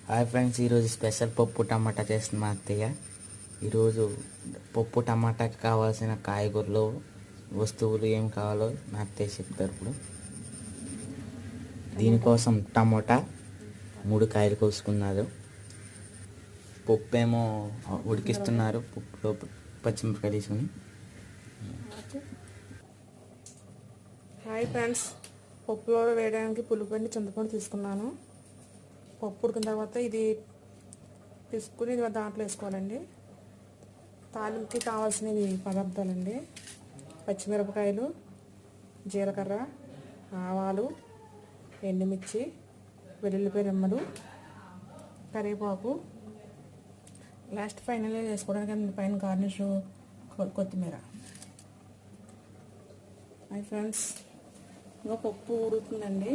Hi friends, ఈరోజు special పప్పు టమాటా చేస్తుంది మా అత్తయ్య. ఈరోజు పప్పు టమాటాకి కావాల్సిన కాయగూరలు వస్తువులు ఏం కావాలో మా అత్తయ్య చెప్తారు. ఇప్పుడు దీనికోసం టమాటా 3 కాయలు కోసుకున్నారు. పప్పు ఏమో ఉడికిస్తున్నారు. పప్పులో పచ్చిమిరపకాయ తీసుకుని. హాయ్ ఫ్రెండ్స్, పప్పులో వేయడానికి పులిపండి చింతపండు తీసుకున్నాను. పప్పు ఉడికిన తర్వాత ఇది తీసుకుని దాంట్లో వేసుకోవాలండి. తాలింపుకి కావాల్సినవి పదార్థాలండి: పచ్చిమిరపకాయలు, జీలకర్ర, ఆవాలు, ఎండుమిర్చి, వెల్లుల్లిపాయ రెమ్మలు, కరివేపాకు, లాస్ట్ ఫైనల్గా వేసుకోవడానికి పైన గార్నిష్ కొత్తిమీర. హాయ్ ఫ్రెండ్స్, ఇంకా పప్పు ఉడుకుతుందండి.